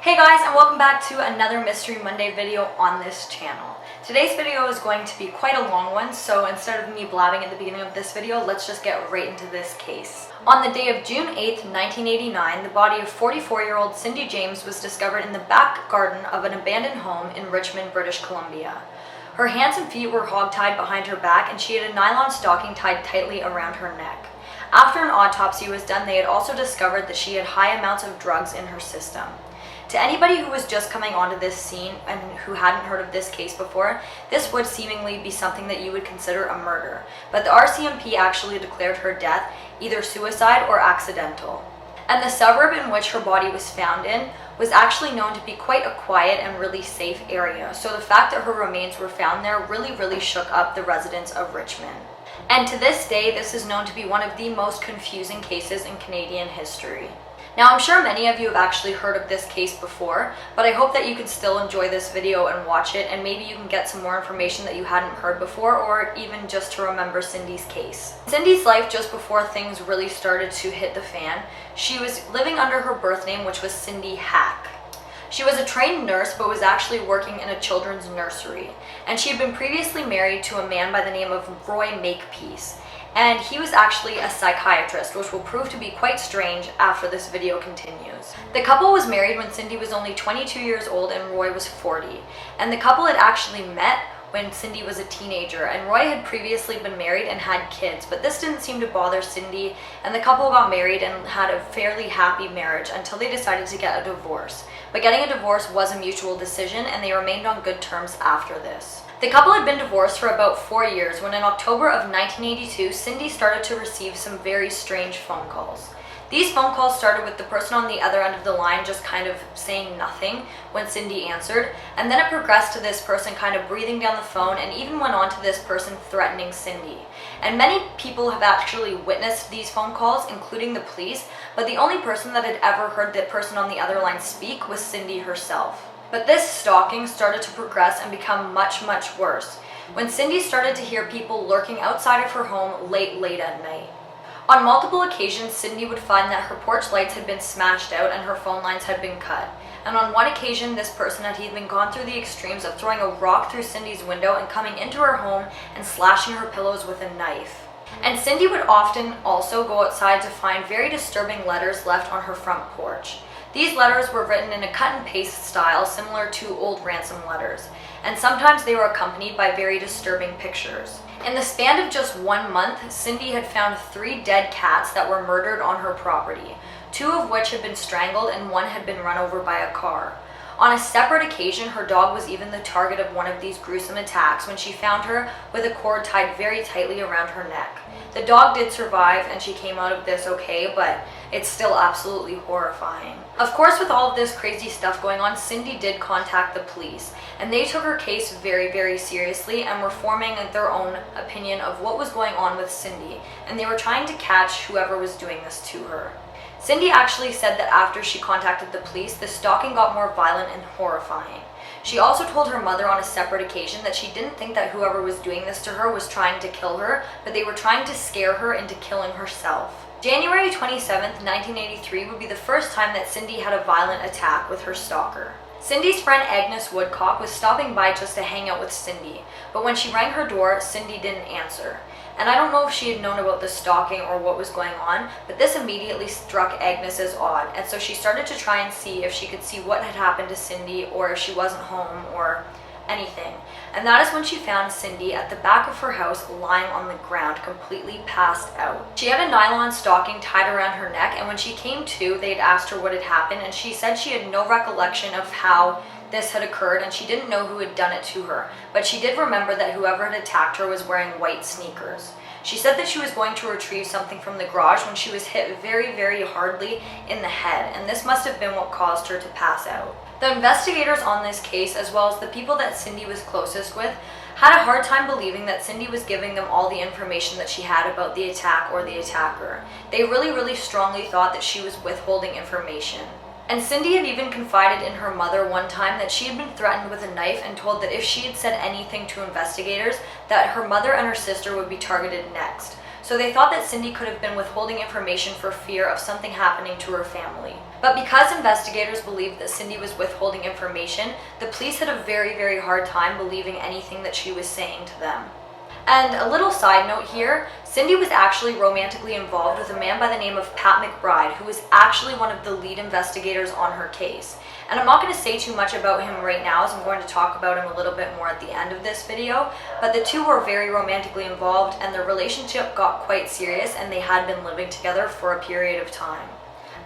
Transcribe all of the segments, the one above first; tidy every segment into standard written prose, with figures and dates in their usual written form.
Hey guys, and welcome back to another Mystery Monday video on this channel. Today's video is going to be quite a long one, so instead of me blabbing at the beginning of this video, let's just get right into this case. On the day of June 8th, 1989, the body of 44-year-old Cindy James was discovered in the back garden of an abandoned home in Richmond, British Columbia. Her hands and feet were hog-tied behind her back, and she had a nylon stocking tied tightly around her neck. After an autopsy was done, they had also discovered that she had high amounts of drugs in her system. To anybody who was just coming onto this scene and who hadn't heard of this case before, this would seemingly be something that you would consider a murder, but the RCMP actually declared her death either suicide or accidental. And the suburb in which her body was found in was actually known to be quite a quiet and really safe area, so the fact that her remains were found there really shook up the residents of Richmond. And to this day, this is known to be one of the most confusing cases in Canadian history. Now, I'm sure many of you have actually heard of this case before, but I hope that you can still enjoy this video and watch it, and maybe you can get some more information that you hadn't heard before, or even just to remember Cindy's case. Cindy's life, just before things really started to hit the fan, she was living under her birth name, which was Cindy Hack. She was a trained nurse, but was actually working in a children's nursery, and she had been previously married to a man by the name of Roy Makepeace. And he was actually a psychiatrist, which will prove to be quite strange after this video continues. The couple was married when Cindy was only 22 years old and Roy was 40. And the couple had actually met when Cindy was a teenager, and Roy had previously been married and had kids, but this didn't seem to bother Cindy, and the couple got married and had a fairly happy marriage until they decided to get a divorce. But getting a divorce was a mutual decision, and they remained on good terms after this. The couple had been divorced for about 4 years when in October of 1982, Cindy started to receive some very strange phone calls. These phone calls started with the person on the other end of the line just kind of saying nothing when Cindy answered, and then it progressed to this person kind of breathing down the phone, and even went on to this person threatening Cindy. And many people have actually witnessed these phone calls, including the police, but the only person that had ever heard the person on the other line speak was Cindy herself. But this stalking started to progress and become much worse when Cindy started to hear people lurking outside of her home late at night. On multiple occasions, Cindy would find that her porch lights had been smashed out and her phone lines had been cut. And on one occasion, this person had even gone through the extremes of throwing a rock through Cindy's window and coming into her home and slashing her pillows with a knife. And Cindy would often also go outside to find very disturbing letters left on her front porch. These letters were written in a cut and paste style similar to old ransom letters, and sometimes they were accompanied by very disturbing pictures. In the span of just 1 month, Cindy had found 3 dead cats that were murdered on her property, 2 of which had been strangled and 1 had been run over by a car. On a separate occasion, her dog was even the target of one of these gruesome attacks when she found her with a cord tied very tightly around her neck. The dog did survive and she came out of this okay, but it's still absolutely horrifying. Of course, with all of this crazy stuff going on, Cindy did contact the police, and they took her case very seriously and were forming their own opinion of what was going on with Cindy, and they were trying to catch whoever was doing this to her. Cindy actually said that after she contacted the police, the stalking got more violent and horrifying. She also told her mother on a separate occasion that she didn't think that whoever was doing this to her was trying to kill her, but they were trying to scare her into killing herself. January 27th, 1983 would be the first time that Cindy had a violent attack with her stalker. Cindy's friend Agnes Woodcock was stopping by just to hang out with Cindy, but when she rang her door, Cindy didn't answer. And I don't know if she had known about the stalking or what was going on, but this immediately struck Agnes as odd, and so she started to try and see if she could see what had happened to Cindy, or if she wasn't home, or anything. And that is when she found Cindy at the back of her house lying on the ground, completely passed out. She had a nylon stocking tied around her neck, and when she came to, they had asked her what had happened, and she said she had no recollection of how this had occurred, and she didn't know who had done it to her, but she did remember that whoever had attacked her was wearing white sneakers. She said that she was going to retrieve something from the garage when she was hit very hardly in the head, and this must have been what caused her to pass out. The investigators on this case, as well as the people that Cindy was closest with, had a hard time believing that Cindy was giving them all the information that she had about the attack or the attacker. They really strongly thought that she was withholding information. And Cindy had even confided in her mother one time that she had been threatened with a knife and told that if she had said anything to investigators, that her mother and her sister would be targeted next. so they thought that Cindy could have been withholding information for fear of something happening to her family. But because investigators believed that Cindy was withholding information, the police had a very hard time believing anything that she was saying to them. And a little side note here, Cindy was actually romantically involved with a man by the name of Pat McBride, who was actually one of the lead investigators on her case. And I'm not going to say too much about him right now, as I'm going to talk about him a little bit more at the end of this video, but the two were very romantically involved and their relationship got quite serious, and they had been living together for a period of time.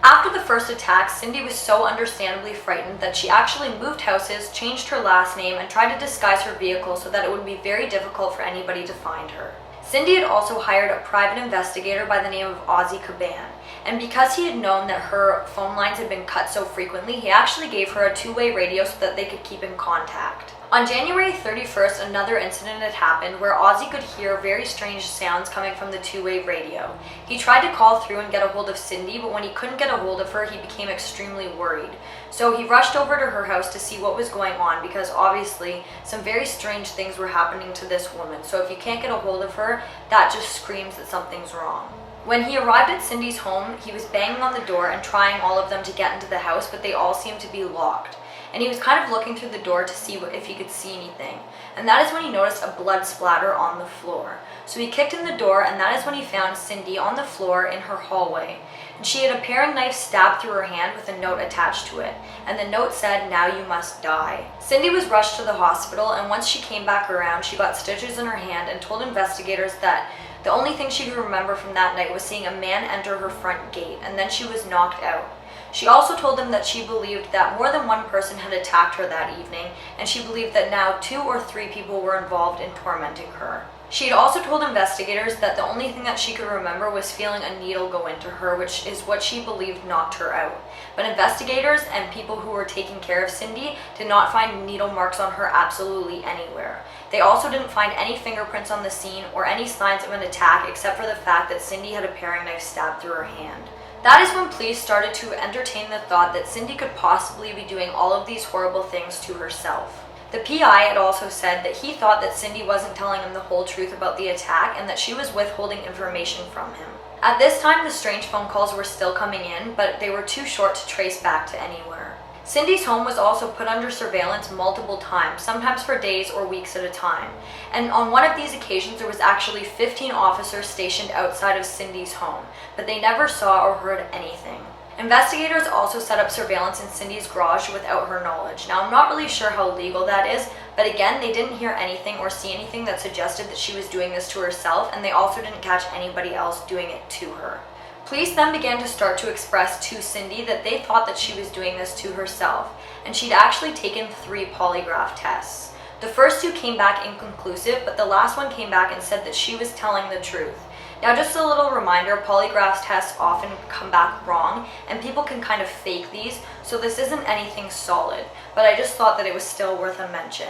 After the first attack, Cindy was so understandably frightened that she actually moved houses, changed her last name, and tried to disguise her vehicle so that it would be very difficult for anybody to find her. Cindy had also hired a private investigator by the name of Ozzy Caban, and because he had known that her phone lines had been cut so frequently, he actually gave her a two-way radio so that they could keep in contact. On January 31st, another incident had happened where Ozzy could hear very strange sounds coming from the two-way radio. He tried to call through and get a hold of Cindy, but when he couldn't get a hold of her, he became extremely worried. So he rushed over to her house to see what was going on, because obviously some very strange things were happening to this woman. So if you can't get a hold of her, that just screams that something's wrong. When he arrived at Cindy's home, he was banging on the door and trying all of them to get into the house, but they all seemed to be locked. And he was kind of looking through the door to see if he could see anything. And that is when he noticed a blood splatter on the floor. So he kicked in the door, and that is when he found Cindy on the floor in her hallway. And she had a paring knife stabbed through her hand with a note attached to it. And the note said, "Now you must die." Cindy was rushed to the hospital, and once she came back around, she got stitches in her hand and told investigators that the only thing she could remember from that night was seeing a man enter her front gate, and then she was knocked out. She also told them that she believed that more than one person had attacked her that evening, and she believed that now 2 or 3 people were involved in tormenting her. She had also told investigators that the only thing that she could remember was feeling a needle go into her, which is what she believed knocked her out. But investigators and people who were taking care of Cindy did not find needle marks on her absolutely anywhere. They also didn't find any fingerprints on the scene or any signs of an attack, except for the fact that Cindy had a paring knife stabbed through her hand. That is when police started to entertain the thought that Cindy could possibly be doing all of these horrible things to herself. The PI had also said that he thought that Cindy wasn't telling him the whole truth about the attack and that she was withholding information from him. At this time, the strange phone calls were still coming in, but they were too short to trace back to anywhere. Cindy's home was also put under surveillance multiple times, sometimes for days or weeks at a time. And on one of these occasions, there was actually 15 officers stationed outside of Cindy's home, but they never saw or heard anything. Investigators also set up surveillance in Cindy's garage without her knowledge. Now, I'm not really sure how legal that is, but again, they didn't hear anything or see anything that suggested that she was doing this to herself, and they also didn't catch anybody else doing it to her. Police then began to start to express to Cindy that they thought that she was doing this to herself, and she'd actually taken 3 polygraph tests. The first 2 came back inconclusive, but the last one came back and said that she was telling the truth. Now, just a little reminder, polygraph tests often come back wrong, and people can kind of fake these, so this isn't anything solid, but I just thought that it was still worth a mention.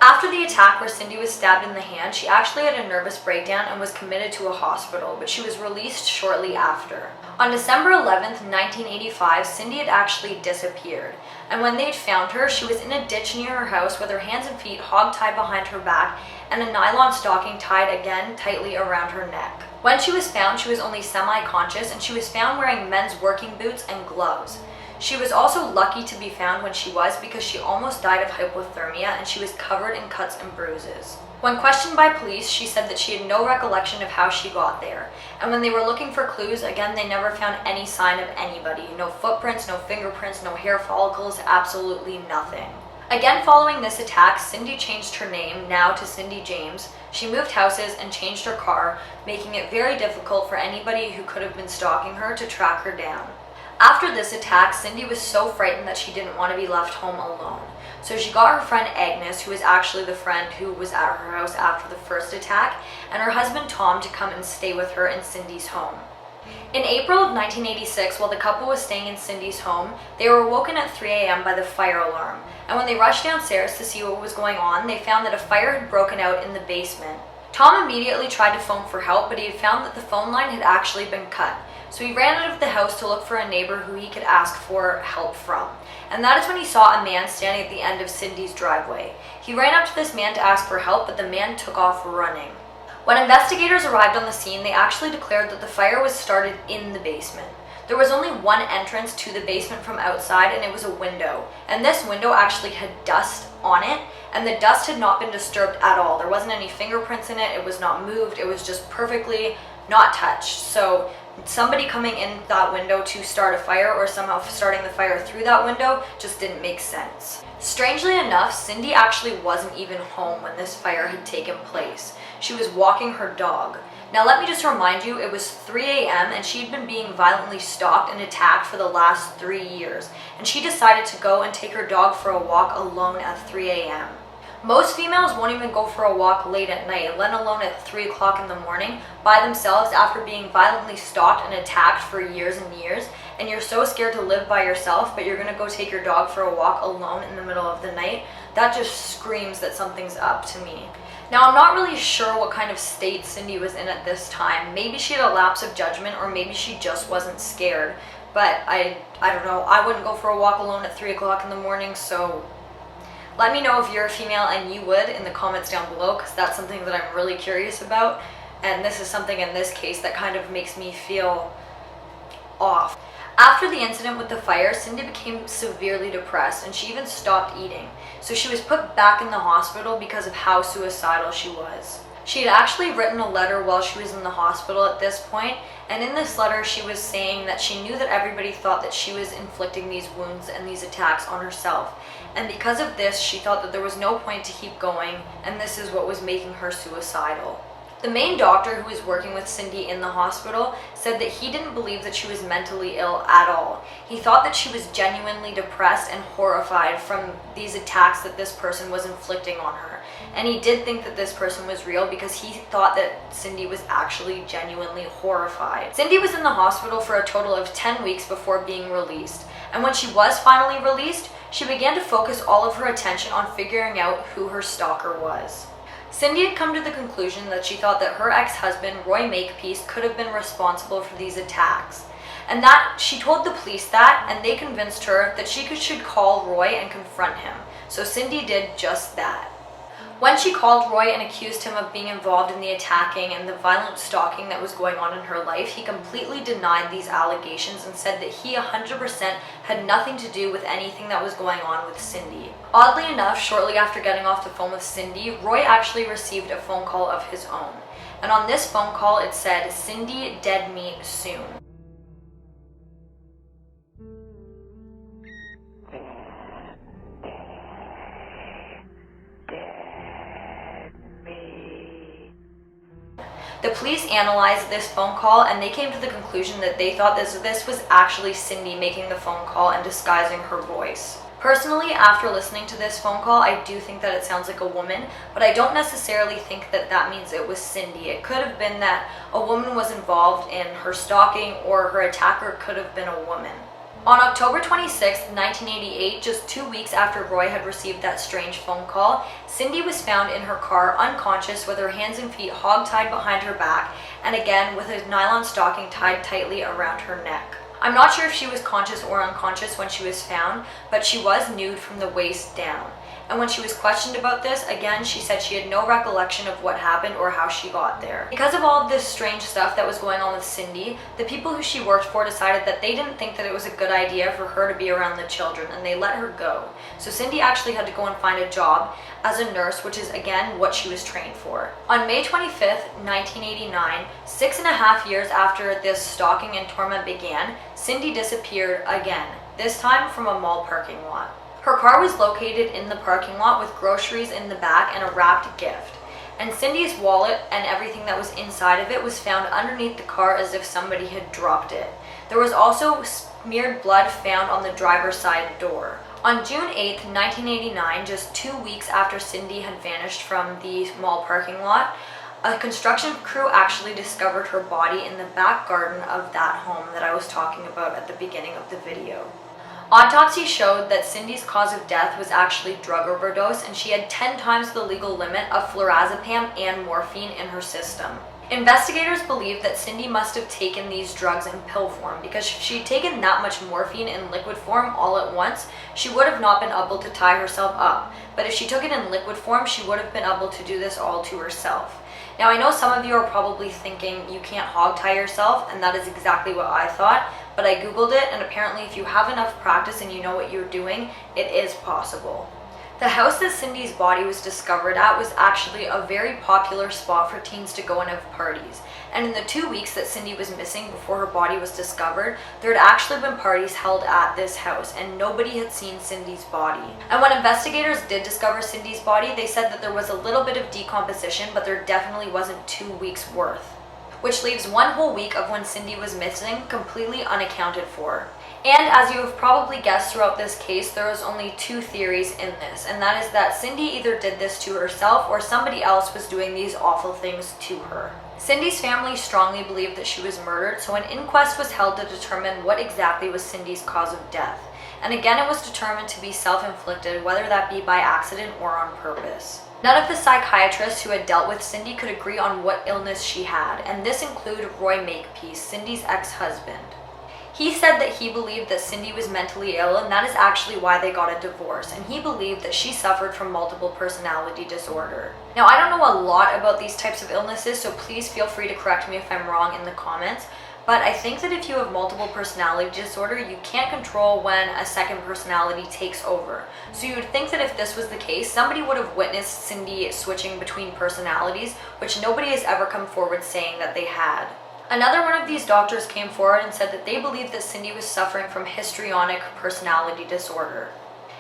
After the attack where Cindy was stabbed in the hand, she actually had a nervous breakdown and was committed to a hospital, but she was released shortly after. On December 11th, 1985, Cindy had actually disappeared, and when they'd found her, she was in a ditch near her house with her hands and feet hog-tied behind her back and a nylon stocking tied again tightly around her neck. When she was found, she was only semi-conscious, and she was found wearing men's working boots and gloves. She was also lucky to be found when she was, because she almost died of hypothermia and she was covered in cuts and bruises. When questioned by police, she said that she had no recollection of how she got there. And when they were looking for clues, again, they never found any sign of anybody. No footprints, no fingerprints, no hair follicles, absolutely nothing. Again, following this attack, Cindy changed her name, now to Cindy James. She moved houses and changed her car, making it very difficult for anybody who could have been stalking her to track her down. After this attack, Cindy was so frightened that she didn't want to be left home alone. So she got her friend Agnes, who was actually the friend who was at her house after the first attack, and her husband Tom to come and stay with her in Cindy's home. In April of 1986, while the couple was staying in Cindy's home, they were woken at 3 a.m. by the fire alarm, and when they rushed downstairs to see what was going on, they found that a fire had broken out in the basement. Tom immediately tried to phone for help, but he had found that the phone line had actually been cut. So he ran out of the house to look for a neighbor who he could ask for help from. And that is when he saw a man standing at the end of Cindy's driveway. He ran up to this man to ask for help, but the man took off running. When investigators arrived on the scene, they actually declared that the fire was started in the basement. There was only one entrance to the basement from outside, and it was a window. And this window actually had dust on it, and the dust had not been disturbed at all. There wasn't any fingerprints in it, it was not moved, it was just perfectly not touched. So somebody coming in that window to start a fire, or somehow starting the fire through that window, just didn't make sense. Strangely enough, Cindy actually wasn't even home when this fire had taken place. She was walking her dog. Now let me just remind you, it was 3 a.m. and she'd been being violently stalked and attacked for the last 3 years, and she decided to go and take her dog for a walk alone at 3 a.m. Most females won't even go for a walk late at night, let alone at 3 o'clock in the morning, by themselves after being violently stalked and attacked for years and years, and you're so scared to live by yourself, but you're gonna go take your dog for a walk alone in the middle of the night. That just screams that something's up to me. Now, I'm not really sure what kind of state Cindy was in at this time. Maybe she had a lapse of judgment, or maybe she just wasn't scared. But I don't know. I wouldn't go for a walk alone at 3 o'clock in the morning, so let me know if you're a female and you would in the comments down below, because that's something that I'm really curious about. And this is something in this case that kind of makes me feel off. After the incident with the fire, Cindy became severely depressed, and she even stopped eating. So she was put back in the hospital because of how suicidal she was. She had actually written a letter while she was in the hospital at this point, and in this letter she was saying that she knew that everybody thought that she was inflicting these wounds and these attacks on herself. And because of this, she thought that there was no point to keep going, and this is what was making her suicidal. The main doctor who was working with Cindy in the hospital said that he didn't believe that she was mentally ill at all. He thought that she was genuinely depressed and horrified from these attacks that this person was inflicting on her. And he did think that this person was real because he thought that Cindy was actually genuinely horrified. Cindy was in the hospital for a total of 10 weeks before being released. And when she was finally released, she began to focus all of her attention on figuring out who her stalker was. Cindy had come to the conclusion that she thought that her ex-husband, Roy Makepeace, could have been responsible for these attacks. And that she told the police that, and they convinced her that she should call Roy and confront him. So Cindy did just that. When she called Roy and accused him of being involved in the attacking and the violent stalking that was going on in her life, he completely denied these allegations and said that he 100% had nothing to do with anything that was going on with Cindy. Oddly enough, shortly after getting off the phone with Cindy, Roy actually received a phone call of his own. And on this phone call it said, "Cindy, dead meat soon." The police analyzed this phone call, and they came to the conclusion that they thought this was actually Cindy making the phone call and disguising her voice. Personally, after listening to this phone call, I do think that it sounds like a woman, but I don't necessarily think that that means it was Cindy. It could have been that a woman was involved in her stalking, or her attacker could have been a woman. On October 26, 1988, just 2 weeks after Roy had received that strange phone call, Cindy was found in her car unconscious with her hands and feet hog-tied behind her back, and again with a nylon stocking tied tightly around her neck. I'm not sure if she was conscious or unconscious when she was found, but she was nude from the waist down. And when she was questioned about this, again, she said she had no recollection of what happened or how she got there. Because of all of this strange stuff that was going on with Cindy, the people who she worked for decided that they didn't think that it was a good idea for her to be around the children, and they let her go. So Cindy actually had to go and find a job as a nurse, which is again what she was trained for. On May 25th, 1989, 6.5 years after this stalking and torment began, Cindy disappeared again, this time from a mall parking lot. Her car was located in the parking lot with groceries in the back and a wrapped gift. And Cindy's wallet and everything that was inside of it was found underneath the car as if somebody had dropped it. There was also smeared blood found on the driver's side door. On June 8th, 1989, just 2 weeks after Cindy had vanished from the mall parking lot, a construction crew actually discovered her body in the back garden of that home that I was talking about at the beginning of the video. Autopsy showed that Cindy's cause of death was actually drug overdose, and she had 10 times the legal limit of flurazepam and morphine in her system. Investigators believe that Cindy must have taken these drugs in pill form, because if she'd taken that much morphine in liquid form all at once, she would have not been able to tie herself up. But if she took it in liquid form, she would have been able to do this all to herself. Now, I know some of you are probably thinking you can't hog tie yourself, and that is exactly what I thought, but I googled it, and apparently if you have enough practice and you know what you're doing, it is possible. The house that Cindy's body was discovered at was actually a very popular spot for teens to go and have parties. And in the 2 weeks that Cindy was missing before her body was discovered, there had actually been parties held at this house, and nobody had seen Cindy's body. And when investigators did discover Cindy's body, they said that there was a little bit of decomposition, but there definitely wasn't 2 weeks worth, which leaves 1 whole week of when Cindy was missing completely unaccounted for. And as you have probably guessed throughout this case, there was only 2 theories in this, and that is that Cindy either did this to herself or somebody else was doing these awful things to her. Cindy's family strongly believed that she was murdered, so an inquest was held to determine what exactly was Cindy's cause of death. And again, it was determined to be self-inflicted, whether that be by accident or on purpose. None of the psychiatrists who had dealt with Cindy could agree on what illness she had, and this included Roy Makepeace, Cindy's ex-husband. He said that he believed that Cindy was mentally ill, and that is actually why they got a divorce, and he believed that she suffered from multiple personality disorder. Now, I don't know a lot about these types of illnesses, so please feel free to correct me if I'm wrong in the comments, but I think that if you have multiple personality disorder, you can't control when a second personality takes over. So you would think that if this was the case, somebody would have witnessed Cindy switching between personalities, which nobody has ever come forward saying that they had. Another one of these doctors came forward and said that they believed that Cindy was suffering from histrionic personality disorder.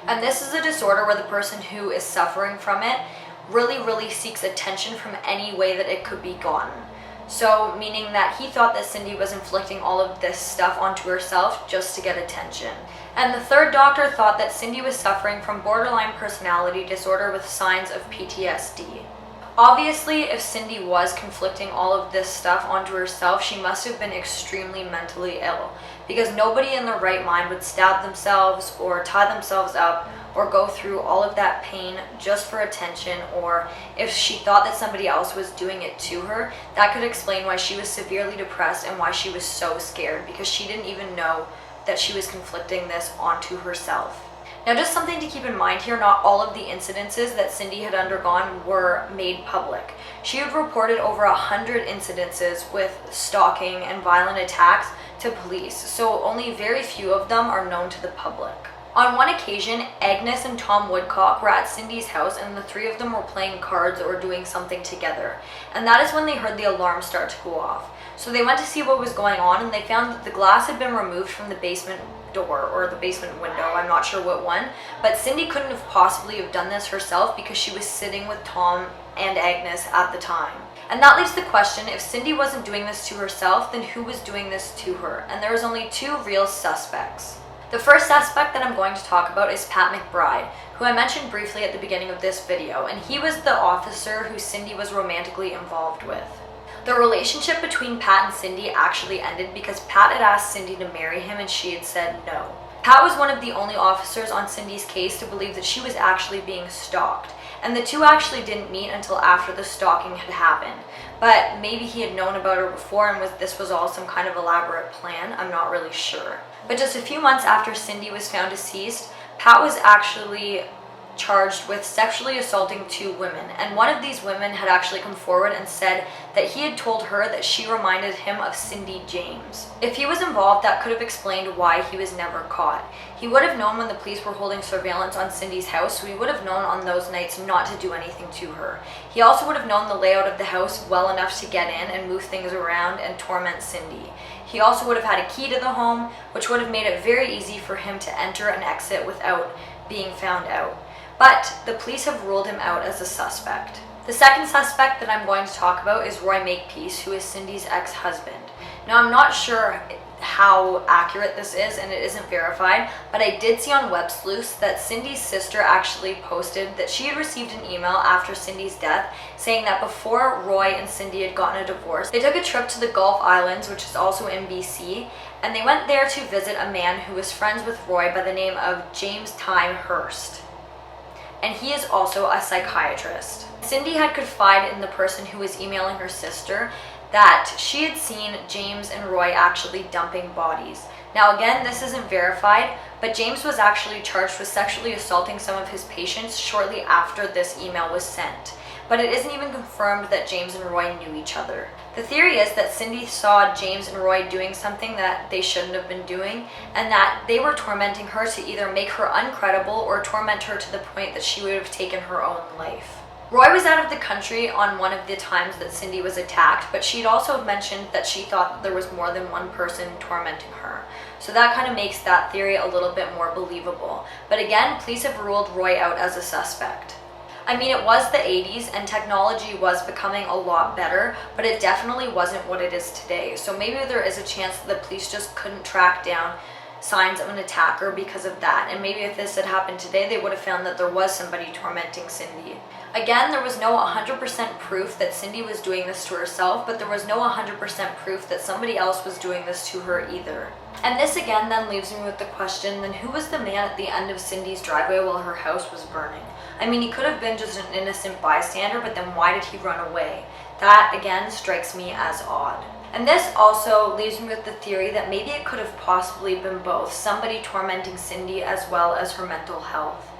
And this is a disorder where the person who is suffering from it really seeks attention from any way that it could be gotten. So, meaning that he thought that Cindy was inflicting all of this stuff onto herself just to get attention. And the third doctor thought that Cindy was suffering from borderline personality disorder with signs of PTSD. Obviously, if Cindy was conflicting all of this stuff onto herself, she must have been extremely mentally ill, because nobody in their right mind would stab themselves or tie themselves up or go through all of that pain just for attention, or if she thought that somebody else was doing it to her, that could explain why she was severely depressed and why she was so scared, because she didn't even know that she was conflicting this onto herself. Now, just something to keep in mind here, not all of the incidences that Cindy had undergone were made public. She had reported over 100 incidences with stalking and violent attacks to police, so only very few of them are known to the public. On one occasion, Agnes and Tom Woodcock were at Cindy's house, and the 3 of them were playing cards or doing something together. And that is when they heard the alarm start to go off. So they went to see what was going on, and they found that the glass had been removed from the basement door or the basement window, I'm not sure what one, but Cindy couldn't have possibly have done this herself because she was sitting with Tom and Agnes at the time. And that leaves the question, if Cindy wasn't doing this to herself, then who was doing this to her? And there was only 2 real suspects. The first suspect that I'm going to talk about is Pat McBride, who I mentioned briefly at the beginning of this video, and he was the officer who Cindy was romantically involved with. The relationship between Pat and Cindy actually ended because Pat had asked Cindy to marry him and she had said no. Pat was one of the only officers on Cindy's case to believe that she was actually being stalked, and the 2 actually didn't meet until after the stalking had happened. But maybe he had known about her before and this was all some kind of elaborate plan, I'm not really sure. But just a few months after Cindy was found deceased, Pat was actually charged with sexually assaulting 2 women, and one of these women had actually come forward and said that he had told her that she reminded him of Cindy James. If he was involved, that could have explained why he was never caught. He would have known when the police were holding surveillance on Cindy's house, so he would have known on those nights not to do anything to her. He also would have known the layout of the house well enough to get in and move things around and torment Cindy. He also would have had a key to the home, which would have made it very easy for him to enter and exit without being found out. But the police have ruled him out as a suspect. The second suspect that I'm going to talk about is Roy Makepeace, who is Cindy's ex-husband. Now, I'm not sure how accurate this is, and it isn't verified, but I did see on Web Sleuths that Cindy's sister actually posted that she had received an email after Cindy's death saying that before Roy and Cindy had gotten a divorce, they took a trip to the Gulf Islands, which is also in BC, and they went there to visit a man who was friends with Roy by the name of James Time Hurst. And he is also a psychiatrist. Cindy had confided in the person who was emailing her sister that she had seen James and Roy actually dumping bodies. Now again, this isn't verified, but James was actually charged with sexually assaulting some of his patients shortly after this email was sent. but it isn't even confirmed that James and Roy knew each other. The theory is that Cindy saw James and Roy doing something that they shouldn't have been doing, and that they were tormenting her to either make her uncredible or torment her to the point that she would have taken her own life. Roy was out of the country on one of the times that Cindy was attacked, but she'd also mentioned that she thought that there was more than one person tormenting her. So that kind of makes that theory a little bit more believable. But again, police have ruled Roy out as a suspect. I mean, it was the 80s and technology was becoming a lot better, but it definitely wasn't what it is today. So maybe there is a chance that the police just couldn't track down signs of an attacker because of that. And maybe if this had happened today, they would have found that there was somebody tormenting Cindy. Again, there was no 100% proof that Cindy was doing this to herself, but there was no 100% proof that somebody else was doing this to her either. And this again then leaves me with the question, then who was the man at the end of Cindy's driveway while her house was burning? I mean, he could have been just an innocent bystander, but then why did he run away? That again strikes me as odd. And this also leaves me with the theory that maybe it could have possibly been both, somebody tormenting Cindy as well as her mental health.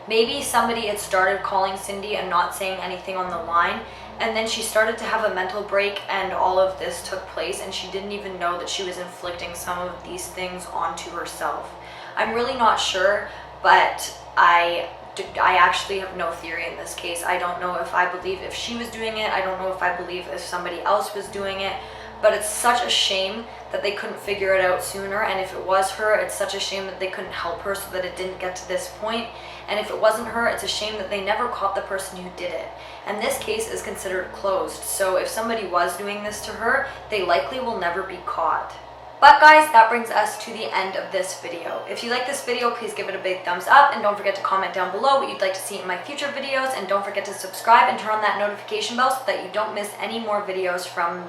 Maybe somebody had started calling Cindy and not saying anything on the line, and then she started to have a mental break and all of this took place and she didn't even know that she was inflicting some of these things onto herself. I'm really not sure, but I actually have no theory in this case. I don't know if I believe if she was doing it. I don't know if I believe if somebody else was doing it. But it's such a shame that they couldn't figure it out sooner. And if it was her, it's such a shame that they couldn't help her so that it didn't get to this point. And if it wasn't her, it's a shame that they never caught the person who did it. And this case is considered closed. So if somebody was doing this to her, they likely will never be caught. But guys, that brings us to the end of this video. If you like this video, please give it a big thumbs up and don't forget to comment down below what you'd like to see in my future videos, and don't forget to subscribe and turn on that notification bell so that you don't miss any more videos from me.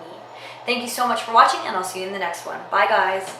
Thank you so much for watching, and I'll see you in the next one. Bye guys!